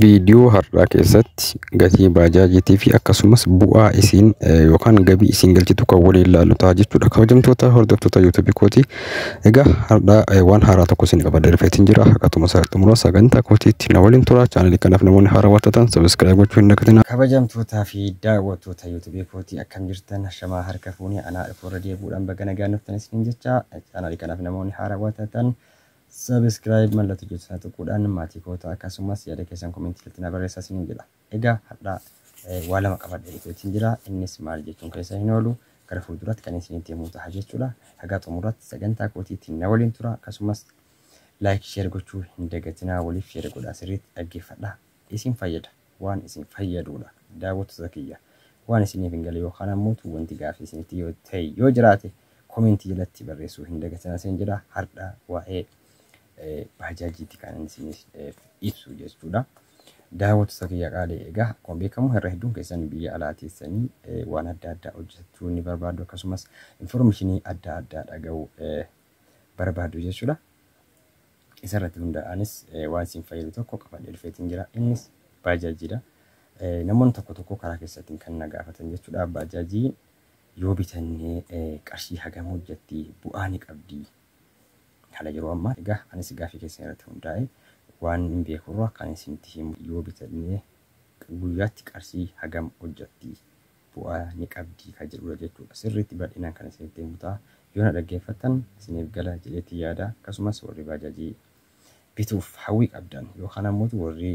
Viidiyoo har'aa keessatti gatii baajaajiitii fi akkasumas bu'aa isiin yookaan gabii isiin galchitu kan waliin ilaallu ta'a jechuudha. Kabajamtoota hordoftoota YouTube kooti. Egaa har'aa waan haaraa tokko isin qabadee dhufeetiin jira. Akkatuma xumura sagantaa kootiitti na waliin tura. Chaanalii kanaaf namoonni haaraa waatatan sabiskiraayib gochuu hin dagatinaa. Kabajamtootaa fi daawwattoota YouTube kooti akkam jirtan shamaa harka fuunii anaa irra deebuudhaan baga nagaan dhuftan isiniin jecha. Chaanalii kanaaf namoonni haaraa waatatan subscribe mallattoo jechuudha tuquudhaan maatii koota akkasumas yaada keessan komentii irratti na barreessaa isiniin jedha. Egaa har'aa waa lama qabadhee dhufeetiin jira. Innis maal jechuun keessa hin oolu gara fuulduraatti kan isinitti himuu ta'a jechuudha. Haga xumuraatti sagantaa kootiitiin na waliin tura akkasumas like share gochuu hin dagatinaa waliif share godhaa sirriitti dhaggeeffadhaa. Isin fayyada waan isin fayyaduudha daawwattoota kiyya waan isiniif hin galle yookaan ammoo wanti gaaffii isinitti yoo ta'e yoo jiraate komentii jalatti barreessuu hin dagatinaa isin jedha. Har'aa waa'ee baajaajiitti kan isin ibsu jechuudha. Daawwattoota kiyya qaalee egaa akkuma beekamu irra hedduun keessan biyya alaa teessanii waan adda addaa hojjechuu ni barbaadu akkasumas informationii adda addaa dhaga'uu barbaadu jechuudha. Isarratti hundaa'anis waan isin fayyadu tokko qabadhee dhufeetiin jira. Innis baajaajiidha. Namoonni tokko tokko karaa keessatti kan na gaafatan jechuudha. Baajaajii yoo bitannee qarshii hagam hojjetti bu'aa ni qabdi. Haala yeroo ammaa egaa anis gaaffii keessan irratti hundaa'e waan hin beekurraa kan isinitti himu yoo bitannee guyyaatti qarshii hagam hojjetti bu'aa ni qabdi kan jedhudha jechuudha. Sirriitti bal'inaan kan isinitti himu ta'a. Yoo na dhaggeeffattan isiniif gala jedheetti yaada. Akkasumas warri baajaajii bituuf hawwii qabdan yookaan ammoo warri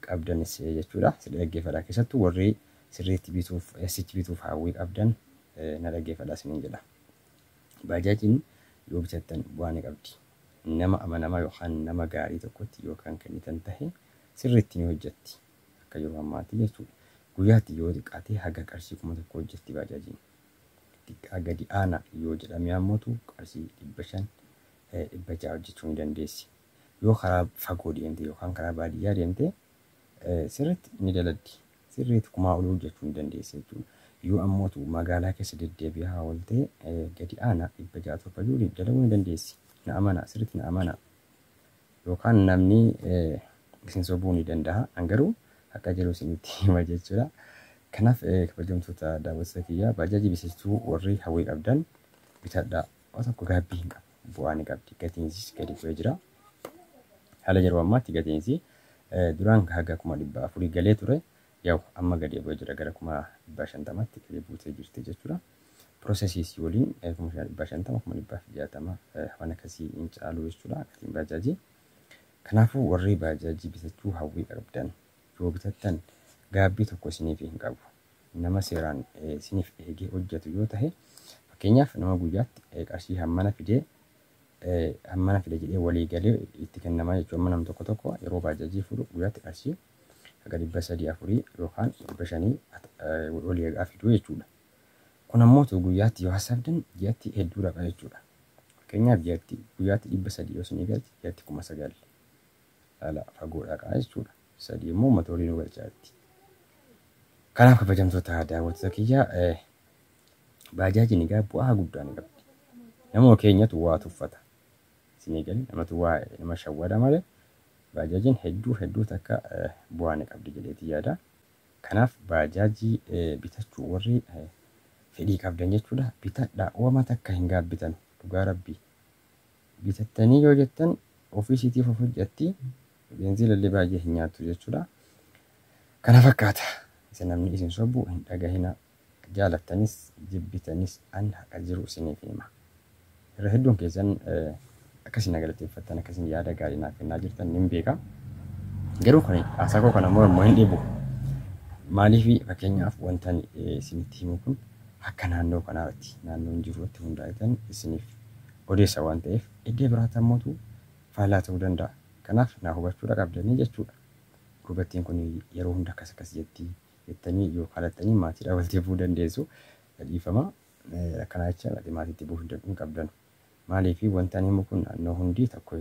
qabdanis jechuudha. Sirrii dhaggeeffadhaa keessattuu warri sirriitti bituuf sichi bituuf hawwii qabdan na dhaggeeffadhaa isiniin jedha. Baajaajiin yoo bitattan bu'aa ni qabdi. Nama amanamaa yookaan nama gaarii tokkotti yookaan kennitan tahe sirriitti ni hojjetti. Akka yeroo ammaatti jechuudha. Guyyaatti yoo xiqqaatee haga qarshii 1000 hojjetti baajaajiin. Xiqqaa gadi aanaa yoo jedhamee ammootu qarshii 500 600 hojjechuu ni dandeessi. Yoo karaa fagoo deemte yookaan karaa baadiyyaa deemte sirriitti ni daladdi. Sirriitti 1000 ol hojjechuu ni dandeessi jechuudha. Yoo ammootu magaalaa keessa deddeebi'aa oolte gadi aanaa 600 tolfachuu dalaguu ni dandeessi. Na amanaa sirriitti na amanaa. Yookaan namni isin sobuu ni danda'a. Garuu akka jiru isinitti hima jechuudha. Kanaaf kabajamtoota daawwattoota kiyyaa baajaajii bitachuu warri hawwii qabdan bitadhaa. Waan tokko gaabbii hin qabu. Bu'aa ni qabdi. Gatiinsis gadi bu'ee jira. Haala yeroo ammaatti gatiinsi duraan haga 400 galee ture. Yaw amma gadi bu'ee jira gara 550tti gadi buutee jirti jechuudha. Processes waliin 550 160 waan akkasii hin caalu jechuudha gatiin baajaajii. Kanaafuu warri baajaajii bitachuu hawwii qabdan yoo bitattan gaabbii tokko isiniif hin qabu. Nama seeraan isiniif eegee hojjetu yoo tahe fakkeenyaaf nama guyyaatti qarshii hammana fide jedhee walii galee itti kennamaa jechuudha. Amma nam tokko tokko yeroo baajaajii fuudhu guyyaatti qarshii haga 300 400 yookaan 500 walii eegaa fiduu jechuudha. Kun ammoo guyyaatti yoo hasaabdan ji'atti hedduu dhaqa jechuudha. Fakkeenyaaf guyyaatti 300 yoo isin galchi ji'atti 9,000 haala fagoo dhaqa jechuudha. 3 immoo matoorii nu galchaatti. Kanaaf kabajamtoota daawwattoota kiyyaa baajaajiin egaa bu'aa guddaa ni qabdi. Nama keenyatu waa tuffata. Isin gali namatu waa nama shawwada malee baajaajiin hedduu takka bu'aa ni qabdi jedheeti yaada. Kanaaf baajaajii bitachuu warri fedhii qabdan jechuudha. Bitadhaa uuma takka hin gaabbitan dhugaa rabbii. Bitattanii yoo jettan ofiisiitiif of hojjetti beenziilallee baay'ee hin nyaattu jechuudha. Kana fakkaata. Isin namni isin sobbu hin dhagahina. Jaalattanis jibbitanis an haqa jiru isiniif hima. Irra hedduun keessan akkasiin galateeffattan akkasiin yaada gaarii naaf kennaa jirtan hin beeka. Garuu kun haasaa koo kana immoo hin dhibu. Maaliif fakkeenyaaf wanta isinitti himu kun akka naannoo kanaatti naannoon jirutti hundaa'etan isiniif odeessa waan ta'eef iddoo biraatti ammootu faallaa ta'uu danda'a. Kanaaf naa hubachuudha qabdanii jechuudha. Dubartiin kun yeroo hunda akkas jettanii yoo kadhattanii maatiidhaa walitti bu'uu dandeessu. Dhiifama akkanaa jecha maatiitti bu'uu hin qabdan. Maaliif wanta himu kun naannoo hundi tokko